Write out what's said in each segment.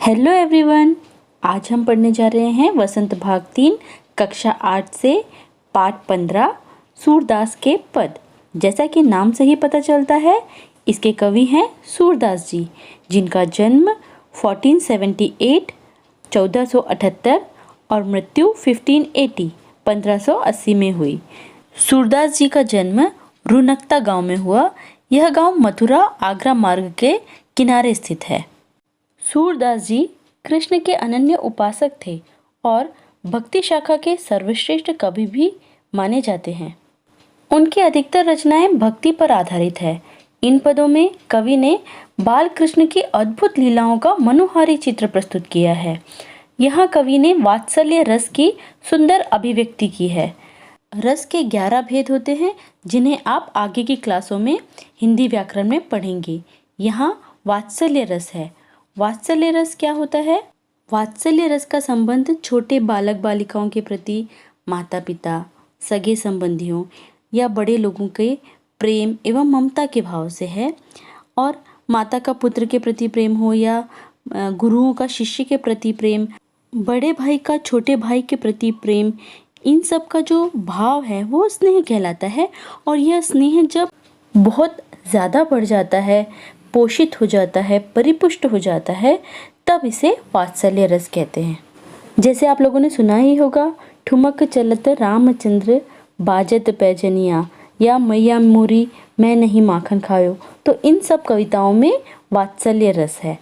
Hello everyone. आज हम पढ़ने जा रहे हैं वसंत भाग 3 कक्षा 8 से पाठ 15 सूरदास के पद। जैसा कि नाम से ही पता चलता है, इसके कवि हैं सूरदास जी, जिनका जन्म 1478 1478 और मृत्यु 1580 में हुई। सूरदास जी का जन्म रुनकता गांव में हुआ। यह गांव मथुरा आगरा मार्ग के किनारे स्थित है। सूरदास जी कृष्ण के अनन्य उपासक थे और भक्ति शाखा के सर्वश्रेष्ठ कवि भी माने जाते हैं। उनकी अधिकतर रचनाएं भक्ति पर आधारित है। इन पदों में कवि ने बाल कृष्ण की अद्भुत लीलाओं का मनोहारी चित्र प्रस्तुत किया है। यहाँ कवि ने वात्सल्य रस की सुंदर अभिव्यक्ति की है। रस के 11 भेद होते हैं, जिन्हें आप आगे की क्लासों में हिंदी व्याकरण में पढ़ेंगे। यहाँ वात्सल्य रस है। वात्सल्य रस क्या होता है? वात्सल्य रस का संबंध छोटे बालक बालिकाओं के प्रति माता पिता, सगे संबंधियों या बड़े लोगों के प्रेम एवं ममता के भाव से है। और माता का पुत्र के प्रति प्रेम हो या गुरुओं का शिष्य के प्रति प्रेम, बड़े भाई का छोटे भाई के प्रति प्रेम, इन सब का जो भाव है वो स्नेह कहलाता है। और यह स्नेह जब बहुत ज़्यादा बढ़ जाता है, पोषित हो जाता है, परिपुष्ट हो जाता है, तब इसे वात्सल्य रस कहते हैं। जैसे आप लोगों ने सुना ही होगा, ठुमक चलत रामचंद्र बाजत पैजनिया या मैया मोरी मैं नहीं माखन खायो। तो इन सब कविताओं में वात्सल्य रस है।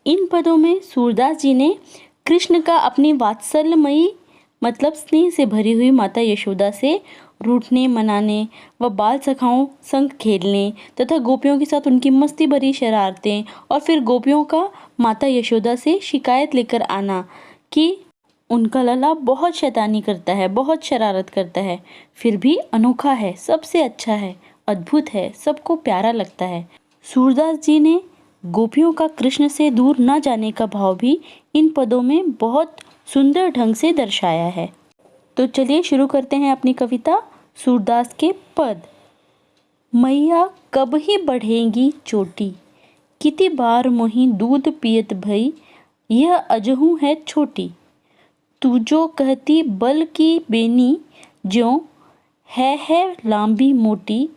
इन पदों में सूरदास जी ने कृष्ण का अपनी वात्सल्यमयी मतलब स्नेह से भरी हुई माता यशोदा से रूठने मनाने व बाल सखाओं संग खेलने तथा गोपियों के साथ उनकी मस्ती भरी शरारतें और फिर गोपियों का माता यशोदा से शिकायत लेकर आना कि उनका लला बहुत शैतानी करता है, बहुत शरारत करता है, फिर भी अनोखा है, सबसे अच्छा है, अद्भुत है, सबको प्यारा लगता है। सूरदास जी ने गोपियों का कृष्ण से दूर न जाने का भाव भी इन पदों में बहुत सुंदर ढंग से दर्शाया है। तो चलिए शुरू करते हैं अपनी कविता। सूरदास के पद। मैया कब ही बढ़ेगी चोटी, किति बार मोही दूध पियत भई, यह अजहू है छोटी। तू जो कहती बल की बेनी, ज्यों है लांबी मोटी,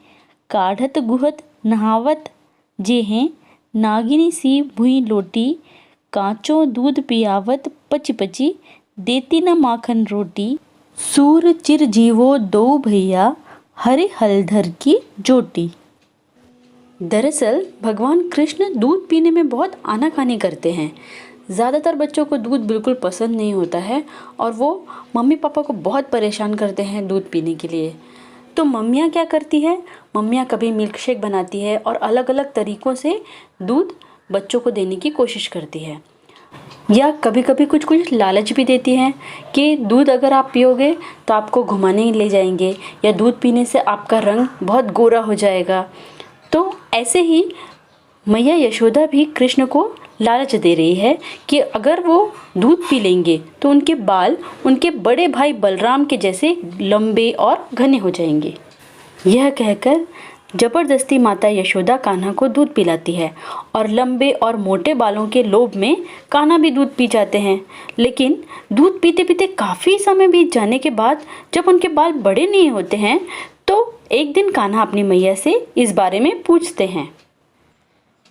काढ़त गुहत नहावत जेहें, नागिनी सी भुई लोटी, कांचो दूध पियावत पची पची, देती न माखन रोटी, सूर चिर जीवो दो भैया, हरे हलधर की जोटी। दरअसल भगवान कृष्ण दूध पीने में बहुत आनाकानी करते हैं। ज़्यादातर बच्चों को दूध बिल्कुल पसंद नहीं होता है और वो मम्मी पापा को बहुत परेशान करते हैं दूध पीने के लिए। तो मम्मियाँ क्या करती है, मम्मियाँ कभी मिल्क शेक बनाती है और अलग अलग तरीक़ों से दूध बच्चों को देने की कोशिश करती है। या कभी कभी कुछ कुछ लालच भी देती हैं कि दूध अगर आप पियोगे तो आपको घुमाने ले जाएंगे या दूध पीने से आपका रंग बहुत गोरा हो जाएगा। तो ऐसे ही मैया यशोदा भी कृष्ण को लालच दे रही है कि अगर वो दूध पी लेंगे तो उनके बाल उनके बड़े भाई बलराम के जैसे लंबे और घने हो जाएंगे। यह कहकर जबरदस्ती माता यशोदा कान्हा को दूध पिलाती है और लंबे और मोटे बालों के लोभ में कान्हा भी दूध पी जाते हैं। लेकिन दूध पीते पीते काफ़ी समय बीत जाने के बाद जब उनके बाल बड़े नहीं होते हैं तो एक दिन कान्हा अपनी मैया से इस बारे में पूछते हैं।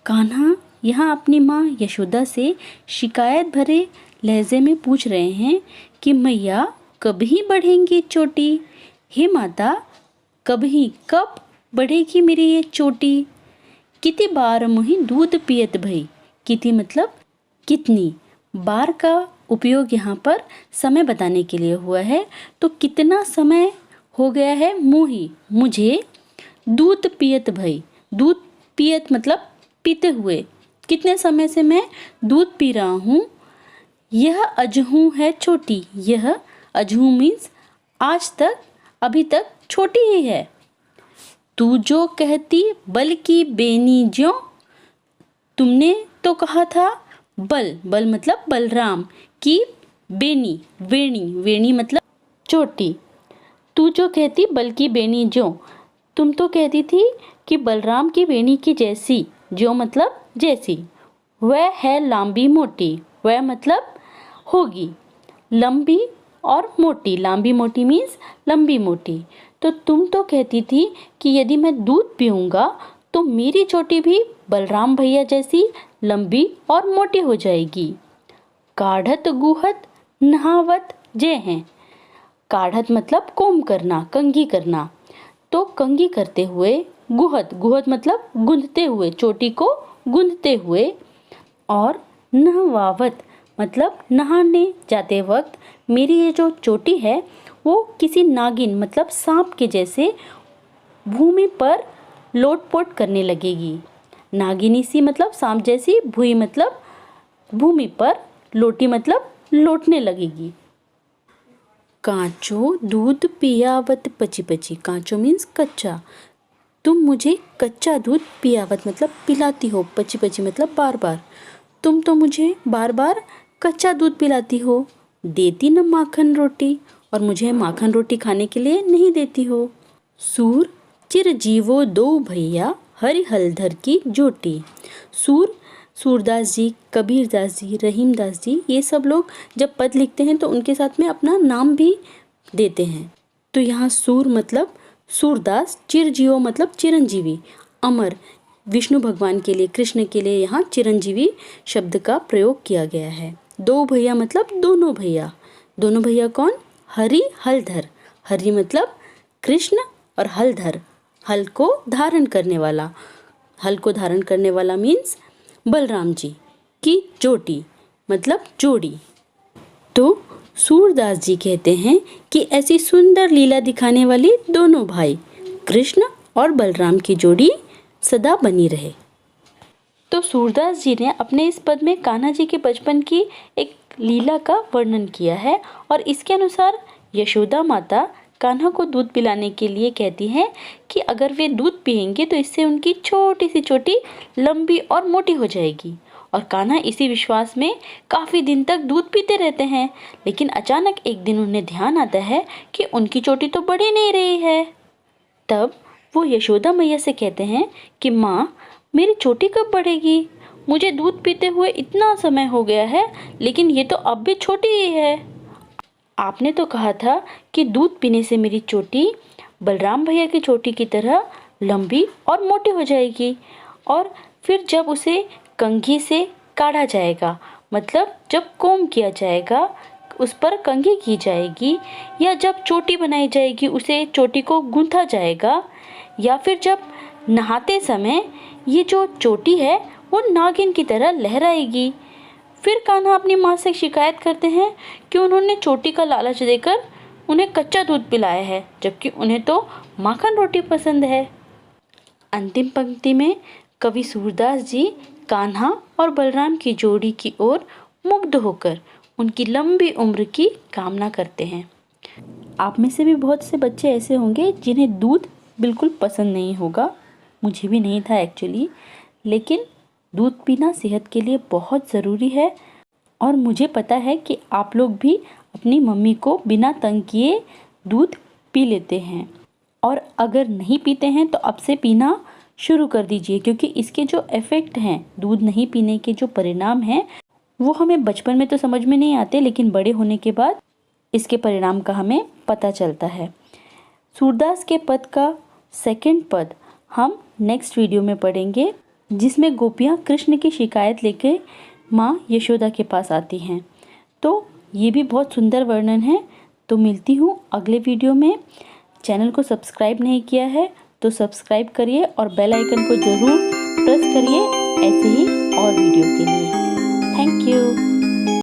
कान्हा यहाँ अपनी माँ यशोदा से शिकायत भरे लहजे में पूछ रहे हैं कि मैया कभी बढ़ेंगी चोटी, हे माता कब बढ़ेगी मेरी ये चोटी, किति बार मुही दूध पियत भई। किति मतलब कितनी, बार का उपयोग यहाँ पर समय बताने के लिए हुआ है। तो कितना समय हो गया है मुही मुझे, दूध पियत भई, दूध पियत मतलब पीते हुए, कितने समय से मैं दूध पी रहा हूँ। यह अजहू है छोटी, यह अजहू मीन्स आज तक, अभी तक छोटी ही है। तू जो कहती बल की बेनी ज्यों, तुमने तो कहा था बल मतलब बलराम की बेनी, वेणी मतलब चोटी। तू जो कहती बल की बेनी ज्यों, तुम तो कहती थी कि बलराम की वेणी की जैसी, ज्यों मतलब जैसी, वह है लंबी मोटी। वह मतलब होगी, लंबी और मोटी। लंबी मोटी मीन्स लंबी मोटी। तो तुम तो कहती थी कि यदि मैं दूध पीऊँगा तो मेरी चोटी भी बलराम भैया जैसी लंबी और मोटी हो जाएगी। काढ़त गुहत नहावत जे हैं। काढ़त मतलब कोम करना, कंघी करना। तो कंघी करते हुए, गुहत, गुहत मतलब गूंथते हुए, चोटी को गूंथते हुए, और नहवावत मतलब नहाने जाते वक्त मेरी ये जो चोटी है वो किसी नागिन मतलब सांप के जैसे भूमि पर लोटपोट करने लगेगी। नागिनी सी मतलब सांप जैसी, भूमि मतलब भूमि पर, लोटी मतलब लौटने लगेगी। कांचो दूध पियावत पची पची। कांचो मीन्स कच्चा। तुम मुझे कच्चा दूध पियावत मतलब पिलाती हो, पची पची मतलब बार बार। तुम तो मुझे बार बार कच्चा दूध पिलाती हो, देती न माखन रोटी, और मुझे माखन रोटी खाने के लिए नहीं देती हो। सूर चिरजीवो दो भैया हरि हलधर की जोटी। सूर, सूरदास जी, कबीरदास जी, रहीमदास जी, ये सब लोग जब पद लिखते हैं तो उनके साथ में अपना नाम भी देते हैं। तो यहाँ सूर मतलब सूरदास, चिरजीवो मतलब चिरंजीवी, अमर, विष्णु भगवान के लिए, कृष्ण के लिए यहाँ चिरंजीवी शब्द का प्रयोग किया गया है। दो भैया मतलब दोनों भैया। दोनों भैया कौन? हरि हलधर। हरि मतलब कृष्ण और हलधर, हल को धारण करने वाला। हल को धारण करने वाला मीन्स बलराम जी की जोटी मतलब जोड़ी। तो सूरदास जी कहते हैं कि ऐसी सुंदर लीला दिखाने वाली दोनों भाई कृष्ण और बलराम की जोड़ी सदा बनी रहे। तो सूरदास जी ने अपने इस पद में कान्हा जी के बचपन की एक लीला का वर्णन किया है, और इसके अनुसार यशोदा माता कान्हा को दूध पिलाने के लिए कहती हैं कि अगर वे दूध पिएंगे तो इससे उनकी छोटी सी चोटी लंबी और मोटी हो जाएगी। और कान्हा इसी विश्वास में काफ़ी दिन तक दूध पीते रहते हैं, लेकिन अचानक एक दिन उन्हें ध्यान आता है कि उनकी चोटी तो बढ़ ही नहीं रही है। तब वो यशोदा मैया से कहते हैं कि माँ, मेरी चोटी कब बढ़ेगी? मुझे दूध पीते हुए इतना समय हो गया है, लेकिन ये तो अब भी छोटी ही है। आपने तो कहा था कि दूध पीने से मेरी चोटी बलराम भैया की चोटी की तरह लंबी और मोटी हो जाएगी, और फिर जब उसे कंघी से काढ़ा जाएगा, मतलब जब कोम किया जाएगा, उस पर कंघी की जाएगी, या जब चोटी बनाई जाएगी उसे चोटी को गूंथा जाएगा, या फिर जब नहाते समय ये जो चोटी है वो नागिन की तरह लहराएगी। फिर कान्हा अपनी माँ से शिकायत करते हैं कि उन्होंने चोटी का लालच देकर उन्हें कच्चा दूध पिलाया है, जबकि उन्हें तो माखन रोटी पसंद है। अंतिम पंक्ति में कवि सूरदास जी कान्हा और बलराम की जोड़ी की ओर मुग्ध होकर उनकी लंबी उम्र की कामना करते हैं। आप में से भी बहुत से बच्चे ऐसे होंगे जिन्हें दूध बिल्कुल पसंद नहीं होगा, मुझे भी नहीं था एक्चुअली, लेकिन दूध पीना सेहत के लिए बहुत ज़रूरी है। और मुझे पता है कि आप लोग भी अपनी मम्मी को बिना तंग किए दूध पी लेते हैं, और अगर नहीं पीते हैं तो अब से पीना शुरू कर दीजिए, क्योंकि इसके जो इफ़ेक्ट हैं, दूध नहीं पीने के जो परिणाम हैं, वो हमें बचपन में तो समझ में नहीं आते, लेकिन बड़े होने के बाद इसके परिणाम का हमें पता चलता है। सूरदास के पद का सेकंड पद हम नेक्स्ट वीडियो में पढ़ेंगे, जिसमें गोपियाँ कृष्ण की शिकायत लेके माँ यशोदा के पास आती हैं। तो ये भी बहुत सुंदर वर्णन है। तो मिलती हूँ अगले वीडियो में। चैनल को सब्सक्राइब नहीं किया है तो सब्सक्राइब करिए और बेल आइकन को ज़रूर प्रेस करिए ऐसे ही और वीडियो के लिए। Thank you.